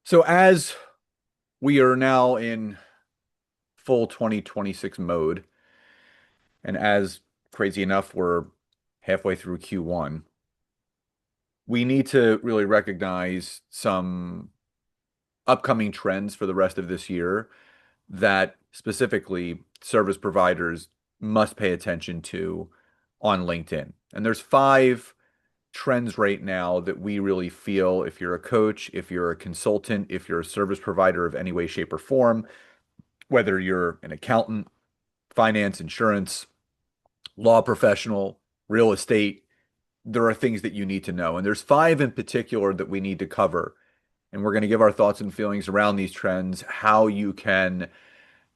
So as we are now in full 2026 mode, and as crazy enough, we're halfway through Q1, we need to really recognize some upcoming trends for the rest of this year that specifically service providers must pay attention to on LinkedIn. And there's five trends right now that we really feel if you're a coach, if you're a consultant, if you're a service provider of any way, shape, or form, whether you're an accountant, finance, insurance, law professional, real estate, there are things that you need to know. And there's five in particular that we need to cover. And we're going to give our thoughts and feelings around these trends, how you can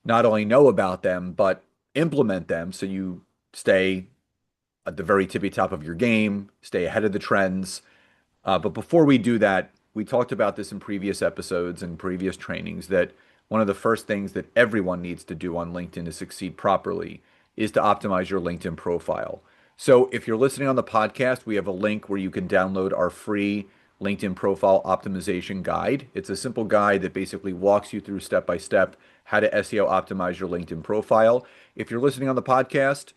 not only know about them, but implement them so you stay at the very tippy top of your game, stay ahead of the trends. But before we do that, we talked about this in previous episodes and previous trainings that one of the first things that everyone needs to do on LinkedIn to succeed properly is to optimize your LinkedIn profile. So if you're listening on the podcast, we have a link where you can download our free LinkedIn profile optimization guide. It's a simple guide that basically walks you through step by step how to SEO optimize your LinkedIn profile. If you're listening on the podcast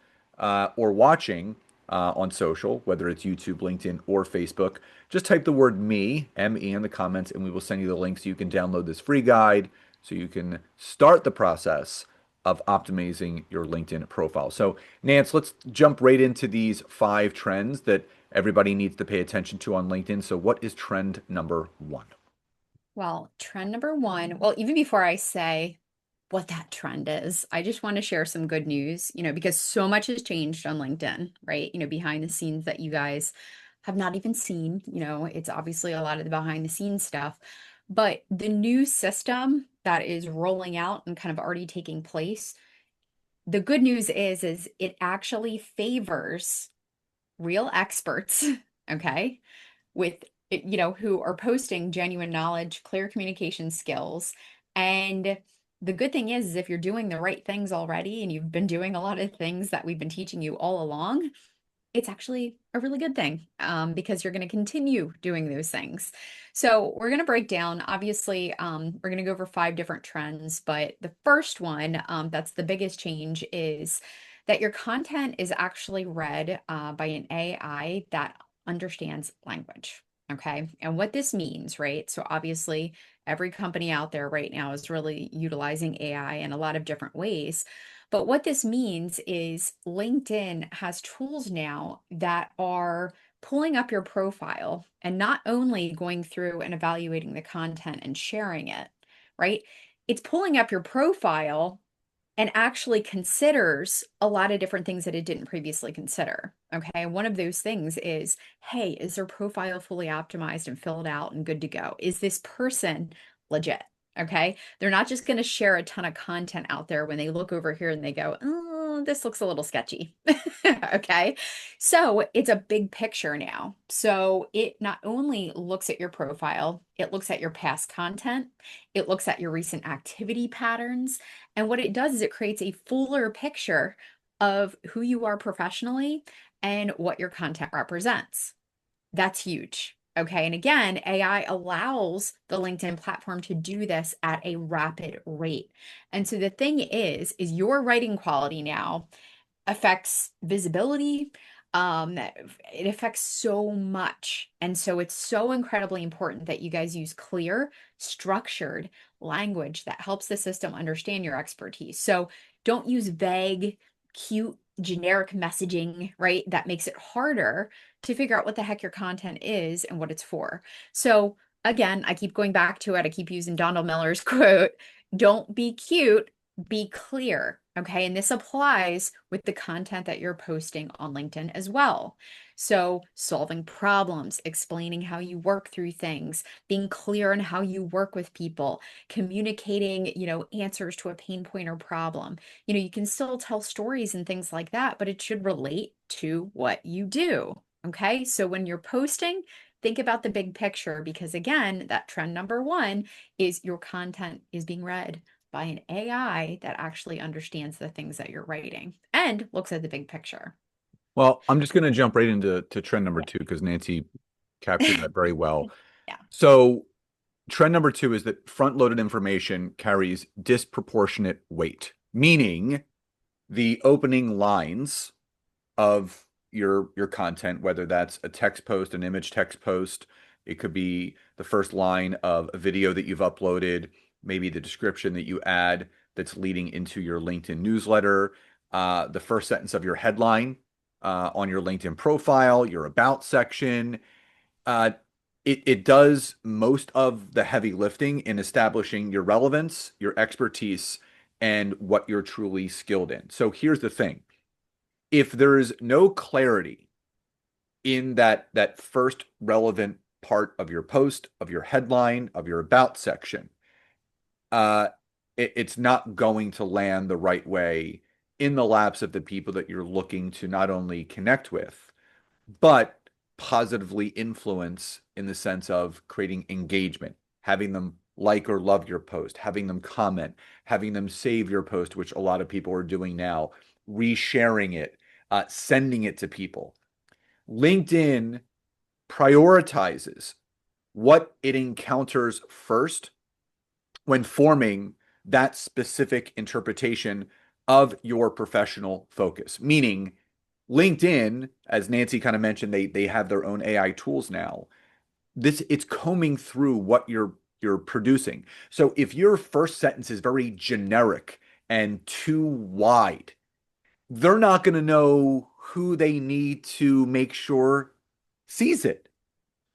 or watching on social, whether it's YouTube, LinkedIn, or Facebook, just type the word me, M-E, in the comments, and we will send you the link so you can download this free guide so you can start the process of optimizing your LinkedIn profile. So, Nance, let's jump right into these five trends that everybody needs to pay attention to on LinkedIn. So, what is trend number one? Well, trend number one, well, even before I say what that trend is, I just want to share some good news, because so much has changed on LinkedIn, right? Behind the scenes that you guys have not even seen, it's obviously a lot of the behind the scenes stuff. But the new system that is rolling out and kind of already taking place, the good news is it actually favors real experts, okay? With who are posting genuine knowledge, clear communication skills. And the good thing is if you're doing the right things already and you've been doing a lot of things that we've been teaching you all along, it's actually a really good thing because you're going to continue doing those things. So we're going to break down, obviously, we're going to go over five different trends, but the first one that's the biggest change is that your content is actually read by an AI that understands language. Okay. And what this means, right? So obviously, every company out there right now is really utilizing AI in a lot of different ways. But what this means is LinkedIn has tools now that are pulling up your profile and not only going through and evaluating the content and sharing it, right? It's pulling up your profile and actually considers a lot of different things that it didn't previously consider. Okay. One of those things is, hey, is their profile fully optimized and filled out and good to go? Is this person legit? Okay. They're not just going to share a ton of content out there when they look over here and they go, oh, this looks a little sketchy. Okay. So it's a big picture now. So it not only looks at your profile, it looks at your past content, it looks at your recent activity patterns. And what it does is it creates a fuller picture of who you are professionally and what your content represents. That's huge. Okay. And again, AI allows the LinkedIn platform to do this at a rapid rate. And so the thing is your writing quality now affects visibility. It affects so much. And so it's so incredibly important that you guys use clear, structured language that helps the system understand your expertise. So don't use vague, cute, generic messaging, right? That makes it harder to figure out what the heck your content is and what it's for. So again, I keep going back to it. I keep using Donald Miller's quote, don't be cute, be clear. Okay. And this applies with the content that you're posting on LinkedIn as well. So, solving problems, explaining how you work through things, being clear on how you work with people, communicating, answers to a pain point or problem. You can still tell stories and things like that, but it should relate to what you do. Okay. So, when you're posting, think about the big picture because, again, that trend number one is your content is being read by an AI that actually understands the things that you're writing and looks at the big picture. Well, I'm just going to jump right into trend number two because Nancy captured that very well. Yeah. So, Trend number two is that front-loaded information carries disproportionate weight, meaning the opening lines of your content, whether that's a text post, an image text post, it could be the first line of a video that you've uploaded, maybe the description that you add that's leading into your LinkedIn newsletter, the first sentence of your headline on your LinkedIn profile, your about section. Uh, it does most of the heavy lifting in establishing your relevance, your expertise, and what you're truly skilled in. So here's the thing. If there is no clarity in that first relevant part of your post, of your headline, of your about section, uh, it's not going to land the right way in the laps of the people that you're looking to not only connect with, but positively influence in the sense of creating engagement, having them like or love your post, having them comment, having them save your post, which a lot of people are doing now, resharing it, sending it to people. LinkedIn prioritizes what it encounters first when forming that specific interpretation of your professional focus. Meaning, LinkedIn, as Nancy kind of mentioned, they have their own AI tools now. This it's combing through what you're producing. So if your first sentence is very generic and too wide, they're not going to know who they need to make sure sees it.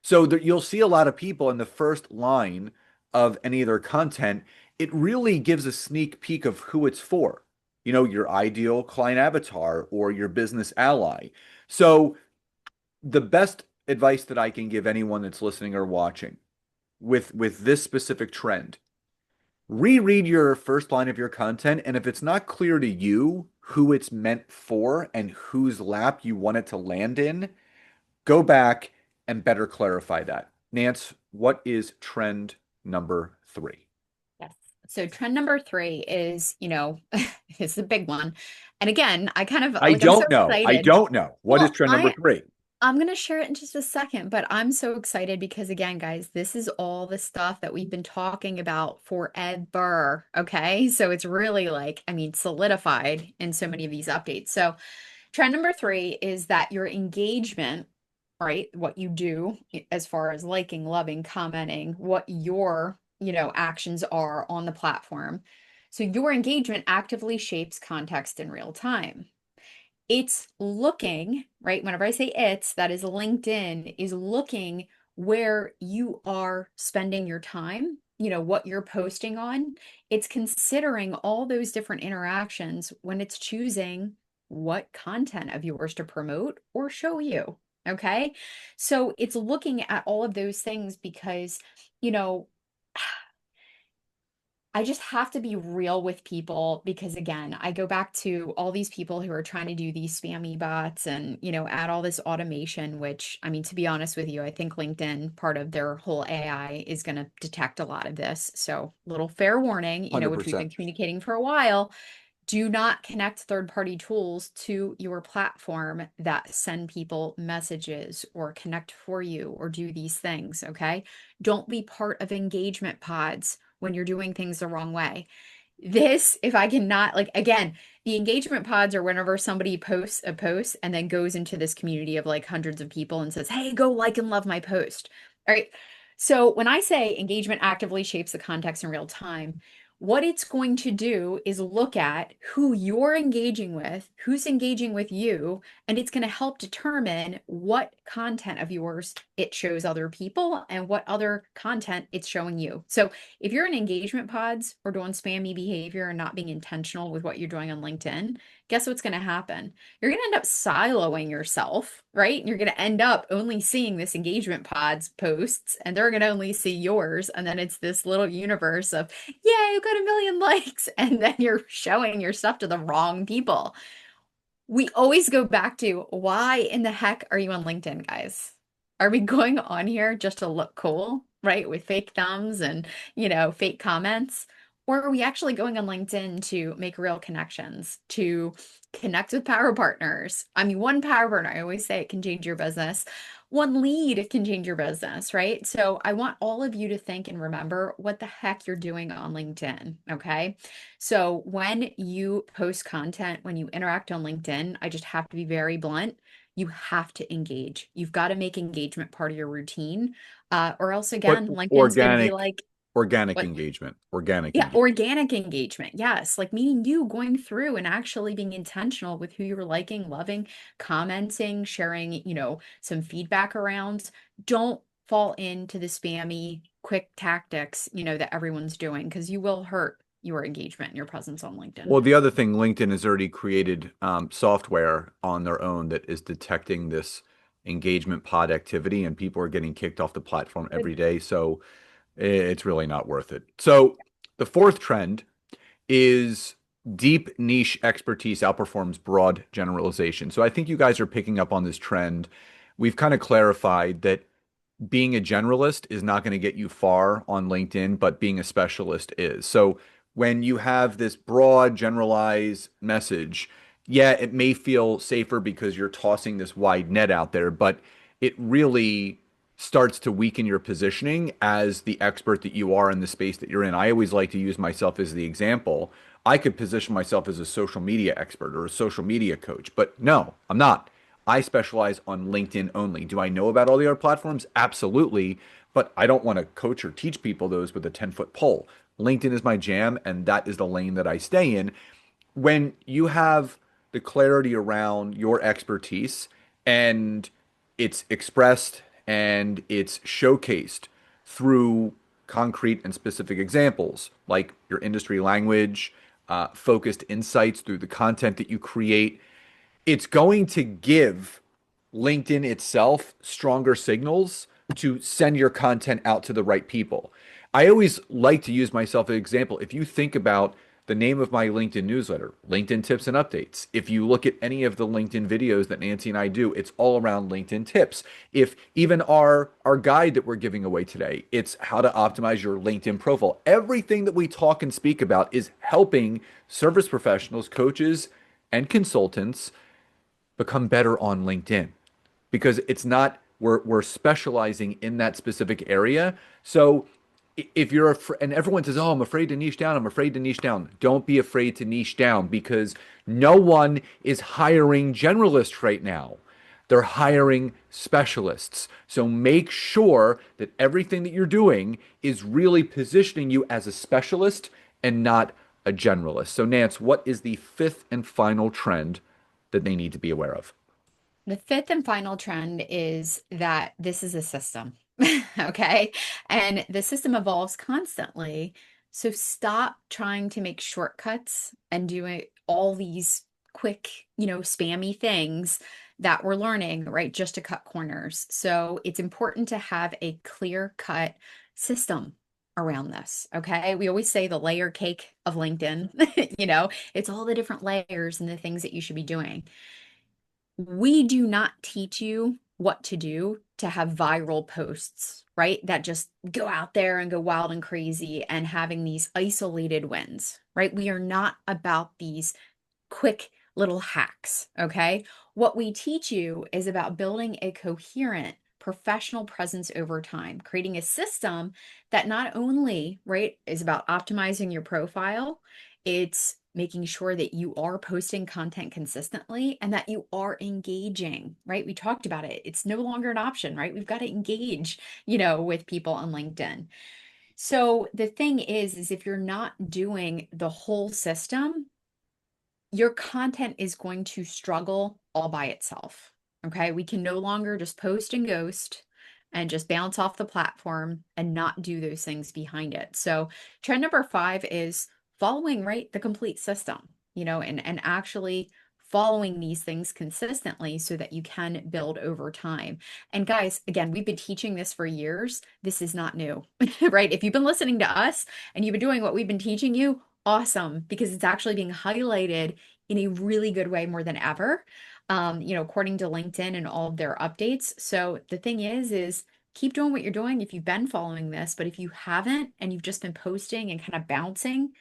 So that you'll see a lot of people in the first line of any of their content, it really gives a sneak peek of who it's for. You know, your ideal client avatar or your business ally. So the best advice that I can give anyone that's listening or watching with this specific trend, reread your first line of your content, and if it's not clear to you who it's meant for and whose lap you want it to land in, go back and better clarify that. Nance, what is trend number three? Yes. So trend number three is, it's a big one. And again, I kind of I like I'm so don't know. I excited. don't know. What is Well, trend number I three? I'm going to share it in just a second, but I'm so excited because, again, guys, this is all the stuff that we've been talking about forever. Okay. So it's really like, I mean, solidified in so many of these updates. So, trend number three is that your engagement, right, what you do as far as liking, loving, commenting, what your, actions are on the platform. So, your engagement actively shapes context in real time. It's looking, right? Whenever I say it's, that is LinkedIn is looking where you are spending your time, what you're posting on. It's considering all those different interactions when it's choosing what content of yours to promote or show you. Okay. So it's looking at all of those things because, you know, I just have to be real with people because again, I go back to all these people who are trying to do these spammy bots and, add all this automation, which I mean, to be honest with you, I think LinkedIn, part of their whole AI is going to detect a lot of this. So, little fair warning, which we've 100%. been communicating for a while, do not connect third-party tools to your platform that send people messages or connect for you or do these things, okay? Don't be part of engagement pods when you're doing things the wrong way. This, if I cannot, like, again, the engagement pods are whenever somebody posts a post and then goes into this community of like hundreds of people and says, hey, go like and love my post. All right. So when I say engagement actively shapes the context in real time, what it's going to do is look at who you're engaging with, who's engaging with you, and it's going to help determine what content of yours it shows other people and what other content it's showing you. So if you're in engagement pods or doing spammy behavior and not being intentional with what you're doing on LinkedIn, guess what's going to happen? You're going to end up siloing yourself, right? And you're going to end up only seeing this engagement pods posts and they're going to only see yours. And then it's this little universe of, yay, you got a million likes. And then you're showing your stuff to the wrong people. We always go back to why in the heck are you on LinkedIn, guys? Are we going on here just to look cool, right? With fake thumbs and, fake comments? Or are we actually going on LinkedIn to make real connections, to connect with power partners? I mean, one power partner, I always say it can change your business. one lead can change your business, right? So I want all of you to think and remember what the heck you're doing on LinkedIn, okay? So when you post content, when you interact on LinkedIn, I just have to be very blunt. You have to engage. You've got to make engagement part of your routine, or else But again, LinkedIn's going to be like, organic what? engagement, organic Yeah, engagement. organic engagement. Yes. Like meaning you going through and actually being intentional with who you're liking, loving, commenting, sharing, some feedback around. Don't fall into the spammy, quick tactics, that everyone's doing because you will hurt your engagement and your presence on LinkedIn. Well, the other thing, LinkedIn has already created software on their own that is detecting this engagement pod activity, and people are getting kicked off the platform Good. every day. So it's really not worth it. So the fourth trend is deep niche expertise outperforms broad generalization. So I think you guys are picking up on this trend. We've kind of clarified that being a generalist is not going to get you far on LinkedIn, but being a specialist is. So when you have this broad, generalized message, yeah, it may feel safer because you're tossing this wide net out there, but it really starts to weaken your positioning as the expert that you are in the space that you're in. I always like to use myself as the example. I could position myself as a social media expert or a social media coach, but no, I'm not. I specialize on LinkedIn only. Do I know about all the other platforms? Absolutely. But I don't want to coach or teach people those with a 10-foot pole. LinkedIn is my jam, and that is the lane that I stay in. When you have the clarity around your expertise and it's expressed and it's showcased through concrete and specific examples, like your industry language, focused insights through the content that you create, it's going to give LinkedIn itself stronger signals to send your content out to the right people. I always like to use myself as an example. If you think about the name of my LinkedIn newsletter, LinkedIn Tips and Updates, if you look at any of the LinkedIn videos that Nancy and I do, it's all around LinkedIn tips. If even our guide that we're giving away today, it's how to optimize your LinkedIn profile. Everything that we talk and speak about is helping service professionals, coaches, and consultants become better on LinkedIn because it's not we're specializing in that specific area. So if you're and everyone says, "Oh, I'm afraid to niche down. I'm afraid to niche down." Don't be afraid to niche down because no one is hiring generalists right now. They're hiring specialists. So make sure that everything that you're doing is really positioning you as a specialist and not a generalist. So Nance, what is the fifth and final trend that they need to be aware of? The fifth and final trend is that this is a system, okay? And the system evolves constantly. So stop trying to make shortcuts and doing all these quick, spammy things that we're learning, right? Just to cut corners. So it's important to have a clear-cut system around this, okay? We always say the layer cake of LinkedIn, it's all the different layers and the things that you should be doing. We do not teach you what to do to have viral posts, right? That just go out there and go wild and crazy and having these isolated wins, right? We are not about these quick little hacks, okay? What we teach you is about building a coherent professional presence over time, creating a system that not only, right, is about optimizing your profile, it's making sure that you are posting content consistently and that you are engaging, right? We talked about it. It's no longer an option, right? We've got to engage, with people on LinkedIn. So the thing is if you're not doing the whole system, your content is going to struggle all by itself. Okay. We can no longer just post and ghost and just bounce off the platform and not do those things behind it. So, trend number 5 is following, right, the complete system, and actually following these things consistently so that you can build over time. And guys, again, we've been teaching this for years. This is not new, right? If you've been listening to us and you've been doing what we've been teaching you, awesome, because it's actually being highlighted in a really good way more than ever, according to LinkedIn and all of their updates. So the thing is keep doing what you're doing if you've been following this, but if you haven't and you've just been posting and kind of bouncing,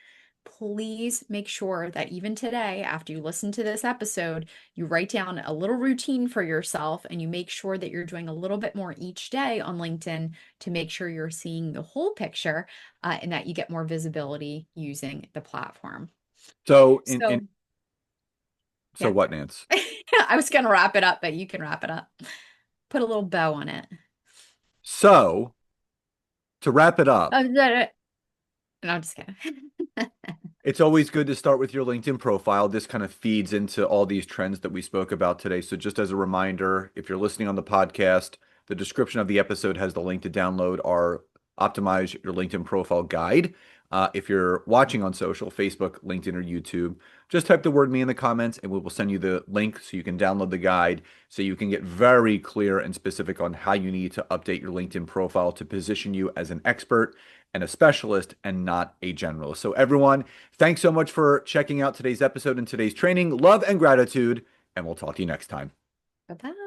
please make sure that even today, after you listen to this episode, you write down a little routine for yourself and you make sure that you're doing a little bit more each day on LinkedIn to make sure you're seeing the whole picture and that you get more visibility using the platform. So in So, so yeah, what, Nance? I was going to wrap it up, but you can wrap it up. Put a little bow on it. So to wrap it up, Oh, is that it? No, I'm just kidding. it's always good to start with your LinkedIn profile. This kind of feeds into all these trends that we spoke about today. So, just as a reminder, if you're listening on the podcast, the description of the episode has the link to download our Optimize Your LinkedIn Profile guide. If you're watching on social, Facebook, LinkedIn, or YouTube, just type the word me in the comments and we will send you the link so you can download the guide so you can get very clear and specific on how you need to update your LinkedIn profile to position you as an expert and a specialist and not a generalist. So, everyone, thanks so much for checking out today's episode and today's training. Love and gratitude, and we'll talk to you next time. Bye bye.